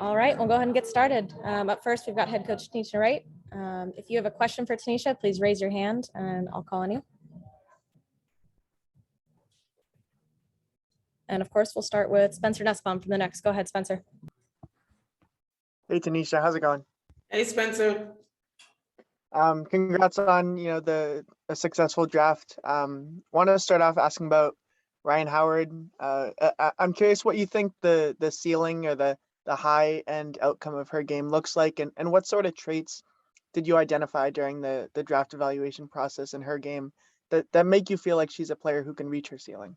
All right, we'll go ahead and get started. Up first, we've got head coach Tanisha Wright. If you have a question for Tanisha, please raise your hand and I'll call on you. And of course, we'll start with Spencer Nussbaum from the Next. Go ahead, Spencer. Hey, Tanisha, how's it going? Hey, Spencer. Congrats on a successful draft. Want to start off asking about Ryan Howard. I'm curious what you think the ceiling or the high end outcome of her game looks like, and what sort of traits did you identify during the draft evaluation process in her game that make you feel like she's a player who can reach her ceiling?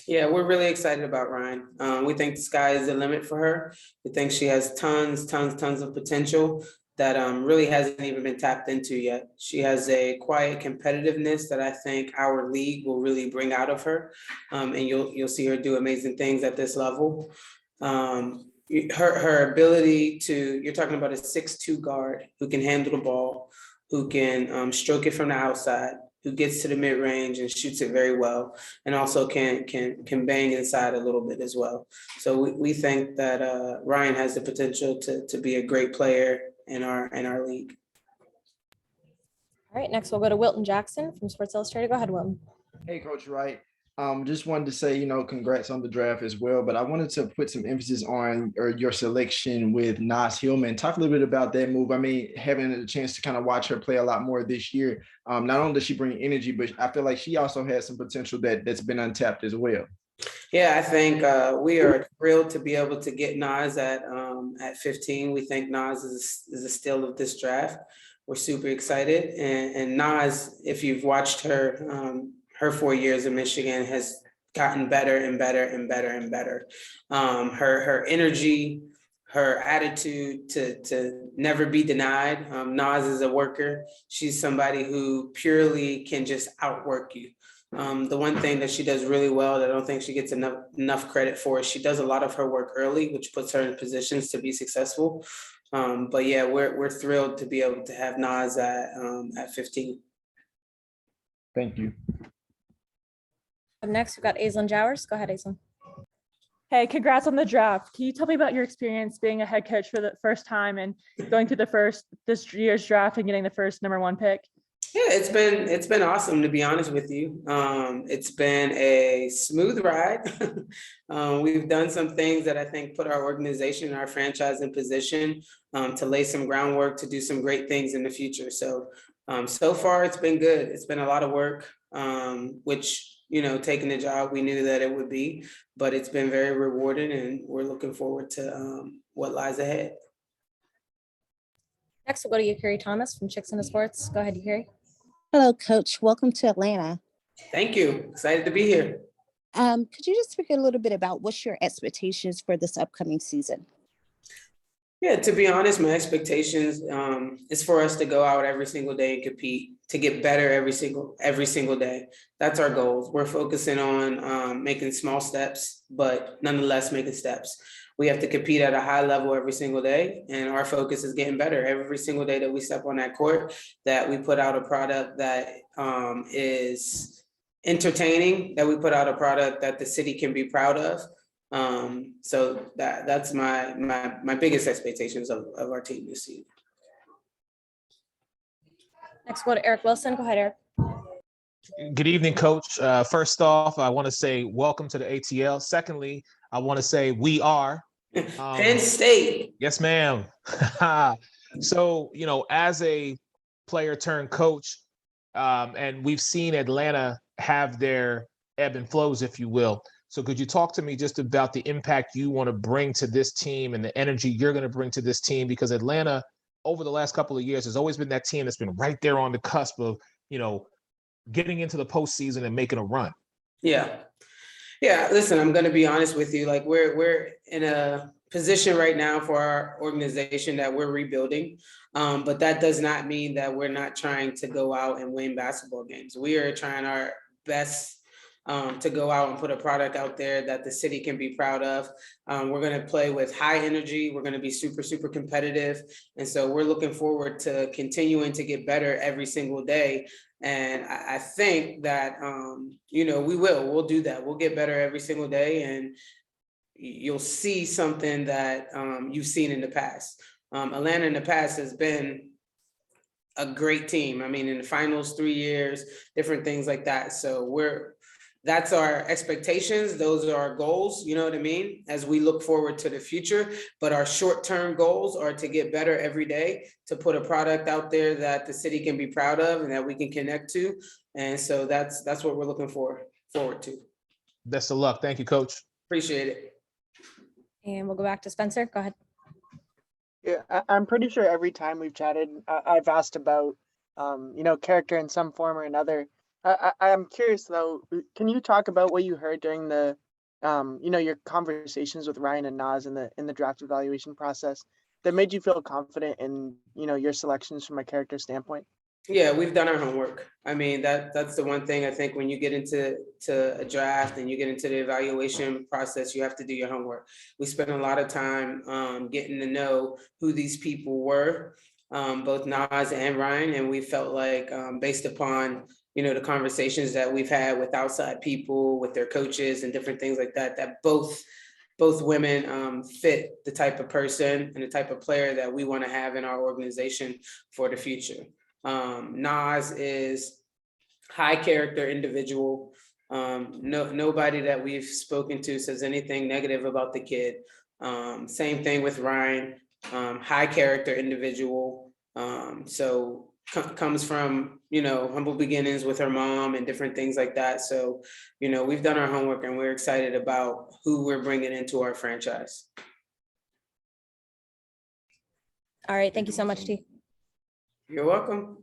Yeah, we're really excited about Ryan. We think the sky is the limit for her. We think she has tons of potential that really hasn't even been tapped into yet. She has a quiet competitiveness that I think our league will really bring out of her, and you'll see her do amazing things at this level. Her ability to, you're talking about a 6'2" guard who can handle the ball, who can stroke it from the outside, who gets to the mid range and shoots it very well, and also can bang inside a little bit as well. So we think that Ryan has the potential to be a great player in our league. All right, next we'll go to Wilton Jackson from Sports Illustrated. Go ahead, Wilton. Hey, Coach Wright. Just wanted to say, congrats on the draft as well, but I wanted to put some emphasis on your selection with Naz Hillman. Talk a little bit about that move. I mean, having a chance to kind of watch her play a lot more this year. Not only does she bring energy, but I feel like she also has some potential that's been untapped as well. Yeah, I think we are thrilled to be able to get Naz at 15. We think Naz is a steal of this draft. We're super excited. And Naz, if you've watched her, her 4 years in Michigan has gotten better and better and better and better. Her energy, her attitude to never be denied. Naz is a worker. She's somebody who purely can just outwork you. The one thing that she does really well that I don't think she gets enough credit for is she does a lot of her work early, which puts her in positions to be successful. But yeah, we're thrilled to be able to have Naz at 15. Thank you. Up next, we've got Aislinn Jowers. Go ahead, Aislinn. Hey, congrats on the draft. Can you tell me about your experience being a head coach for the first time and going through this year's draft and getting the first #1 pick? Yeah, it's been awesome, to be honest with you. It's been a smooth ride. We've done some things that I think put our organization, our franchise in position to lay some groundwork to do some great things in the future. So far it's been good. It's been a lot of work, which, taking the job, we knew that it would be, but it's been very rewarding and we're looking forward to what lies ahead. Next, we'll go to Yukiri Thomas from Chicks into Sports. Go ahead, Yukiri. Hello, Coach. Welcome to Atlanta. Thank you. Excited to be here. Could you just speak a little bit about what's your expectations for this upcoming season? Yeah, to be honest, my expectations is for us to go out every single day and compete, to get better every single day. That's our goals. We're focusing on making small steps, but nonetheless making steps. We have to compete at a high level every single day, and our focus is getting better every single day that we step on that court, that we put out a product that is entertaining, that we put out a product that the city can be proud of. So that's my biggest expectations of our team this season. Next, we'll go to Eric Wilson. Go ahead, Eric. Good evening, Coach. First off, I want to say welcome to the ATL. Secondly, I want to say we are Penn State. Yes, ma'am. So, as a player turned coach, and we've seen Atlanta have their ebb and flows, if you will. So could you talk to me just about the impact you want to bring to this team and the energy you're going to bring to this team? Because Atlanta, over the last couple of years, has always been that team that's been right there on the cusp of, getting into the postseason and making a run. Yeah, listen, I'm going to be honest with you. Like we're in a position right now for our organization that we're rebuilding. But that does not mean that we're not trying to go out and win basketball games. We are trying our best to go out and put a product out there that the city can be proud of. We're going to play with high energy. We're going to be super, super competitive. And so we're looking forward to continuing to get better every single day. And I think that, we'll do that. We'll get better every single day. And, you'll see something that you've seen in the past. Atlanta in the past has been a great team. I mean, in the finals 3 years, different things like that. So that's our expectations. Those are our goals, you know what I mean? As we look forward to the future, but our short-term goals are to get better every day, to put a product out there that the city can be proud of and that we can connect to. And so that's what we're looking forward to. Best of luck. Thank you, Coach. Appreciate it. And we'll go back to Spencer. Go ahead. Yeah, I'm pretty sure every time we've chatted, I've asked about, character in some form or another. I'm curious though, can you talk about what you heard during the, your conversations with Ryan and Naz in the draft evaluation process that made you feel confident in, your selections from a character standpoint? Yeah, we've done our homework. I mean, that's the one thing I think when you get into a draft and you get into the evaluation process, you have to do your homework. We spent a lot of time getting to know who these people were, both Naz and Ryan, and we felt like based upon the conversations that we've had with outside people, with their coaches and different things like that, that both women fit the type of person and the type of player that we want to have in our organization for the future. Naz is high character individual. Nobody that we've spoken to says anything negative about the kid. Same thing with Ryan, high character individual. So comes from, humble beginnings with her mom and different things like that. So, we've done our homework and we're excited about who we're bringing into our franchise. All right. Thank you so much, T. You're welcome.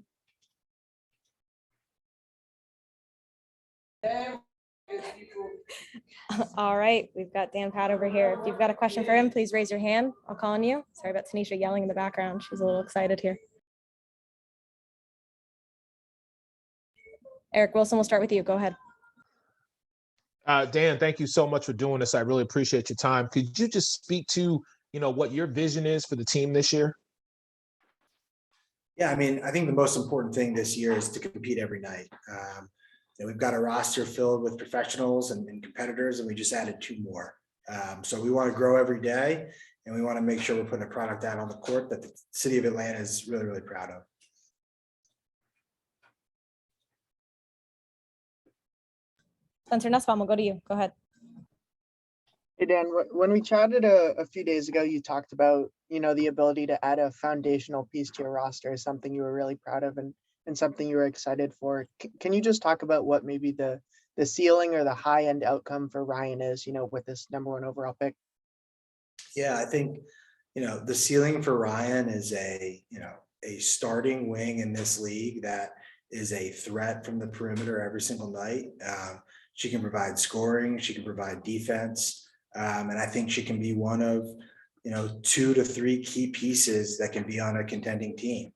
All right. We've got Dan Pat over here. If you've got a question for him, please raise your hand. I'll call on you. Sorry about Tanisha yelling in the background. She's a little excited here. Eric Wilson, we'll start with you. Go ahead. Dan, thank you so much for doing this. I really appreciate your time. Could you just speak to, what your vision is for the team this year? Yeah, I mean, I think the most important thing this year is to compete every night. We've got a roster filled with professionals and competitors, and we just added 2 more. So we want to grow every day, and we want to make sure we're putting a product out on the court that the city of Atlanta is really, really proud of. Spencer Nussbaum, we'll go to you. Go ahead. Hey, Dan, when we chatted a few days ago, you talked about, the ability to add a foundational piece to your roster is something you were really proud of and something you were excited for. Can you just talk about what maybe the ceiling or the high end outcome for Ryan is, with this #1 overall pick? Yeah, I think, the ceiling for Ryan is a starting wing in this league that is a threat from the perimeter every single night. She can provide scoring, she can provide defense. And I think she can be one of, 2 to 3 key pieces that can be on a contending team.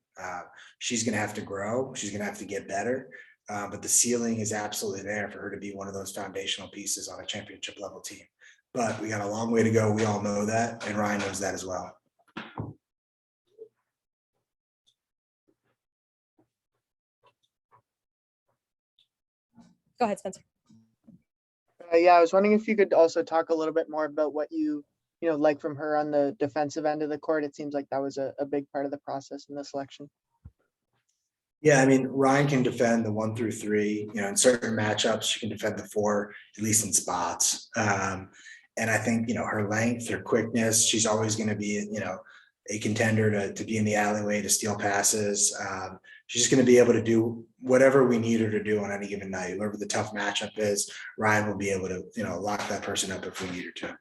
She's going to have to grow. She's going to have to get better. But the ceiling is absolutely there for her to be one of those foundational pieces on a championship level team. But we got a long way to go. We all know that. And Ryan knows that as well. Go ahead, Spencer. Yeah, I was wondering if you could also talk a little bit more about what you like from her on the defensive end of the court. It seems like that was a big part of the process in the selection. Yeah, I mean, Ryan can defend the 1 through 3. In certain matchups, she can defend the 4, at least in spots. And I think, her length, her quickness, she's always going to be, a contender to be in the alleyway, to steal passes. She's just going to be able to do whatever we need her to do on any given night. Whatever the tough matchup is, Ryan will be able to, lock that person up if we need her to.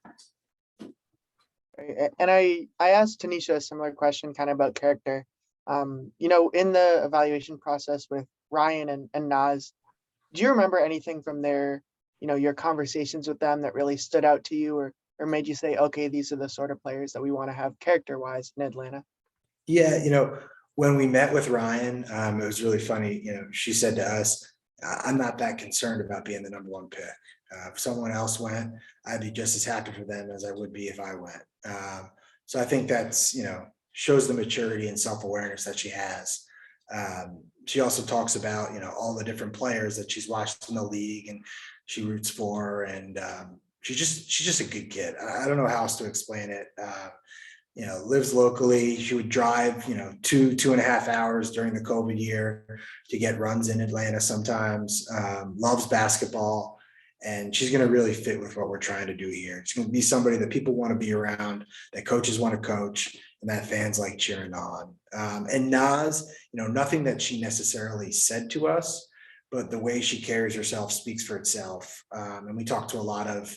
And I asked Tanisha a similar question kind of about character. In the evaluation process with Ryan and Naz, do you remember anything from their, your conversations with them that really stood out to you or made you say, okay, these are the sort of players that we want to have character-wise in Atlanta? Yeah, when we met with Ryan, it was really funny. She said to us, I'm not that concerned about being the #1 pick. If someone else went, I'd be just as happy for them as I would be if I went. So I think that's, shows the maturity and self-awareness that she has. She also talks about, all the different players that she's watched in the league and she roots for. And, she's just a good kid. I don't know how else to explain it. Lives locally. She would drive, 2.5 hours during the COVID year to get runs in Atlanta sometimes. Loves basketball, and she's going to really fit with what we're trying to do here. She's going to be somebody that people want to be around, that coaches want to coach, and that fans like cheering on. And Naz, nothing that she necessarily said to us, but the way she carries herself speaks for itself. And we talked to a lot of,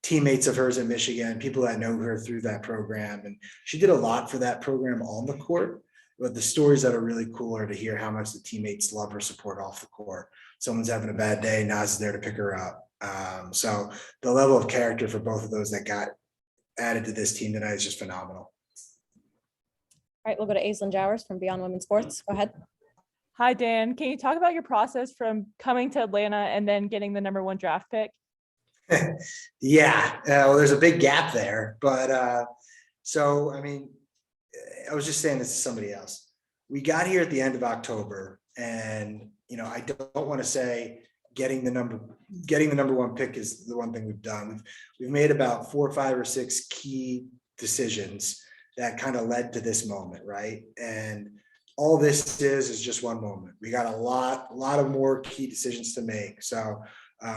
teammates of hers in Michigan, people that know her through that program. And she did a lot for that program on the court, but the stories that are really cool are to hear how much the teammates love her support off the court. Someone's having a bad day, Naz is there to pick her up. So the level of character for both of those that got added to this team tonight is just phenomenal. All right, we'll go to Aislinn Jowers from Beyond Women's Sports. Go ahead. Hi, Dan. Can you talk about your process from coming to Atlanta and then getting the #1 draft pick? Yeah, well, there's a big gap there, but I was just saying this to somebody else. We got here at the end of October, and I don't want to say getting the #1 pick is the one thing we've done. We've made about 4, 5, or 6 key decisions that kind of led to this moment, right? And all this is just one moment. We got a lot of more key decisions to make. So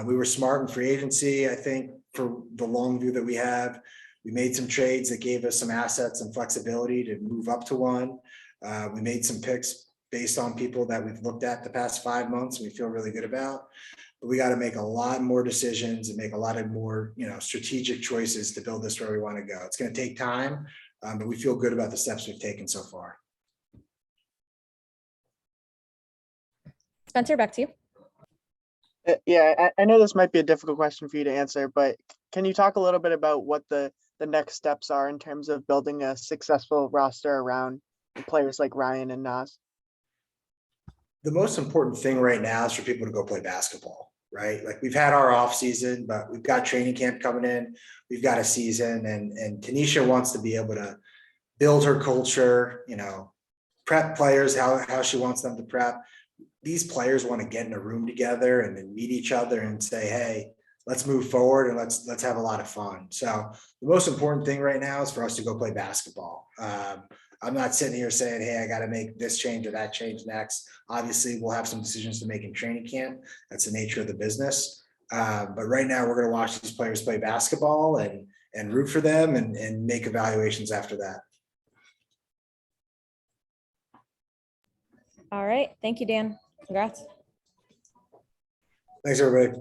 we were smart in free agency, I think, for the long view that we have. We made some trades that gave us some assets and flexibility to move up to 1. We made some picks based on people that we've looked at the past 5 months and we feel really good about. But we got to make a lot more decisions and make a lot of more, strategic choices to build this where we want to go. It's going to take time, but we feel good about the steps we've taken so far. Spencer, back to you. Yeah, I know this might be a difficult question for you to answer, but can you talk a little bit about what the next steps are in terms of building a successful roster around players like Ryan and Naz? The most important thing right now is for people to go play basketball, right? Like, we've had our off season, but we've got training camp coming in. We've got a season, and Tanisha wants to be able to build her culture, prep players, how she wants them to prep. These players want to get in a room together and then meet each other and say, hey, let's move forward and let's have a lot of fun. So the most important thing right now is for us to go play basketball. I'm not sitting here saying, hey, I got to make this change or that change next. Obviously, we'll have some decisions to make in training camp. That's the nature of the business. But right now, we're going to watch these players play basketball and root for them and make evaluations after that. All right. Thank you, Dan. Congrats. Thanks, everybody.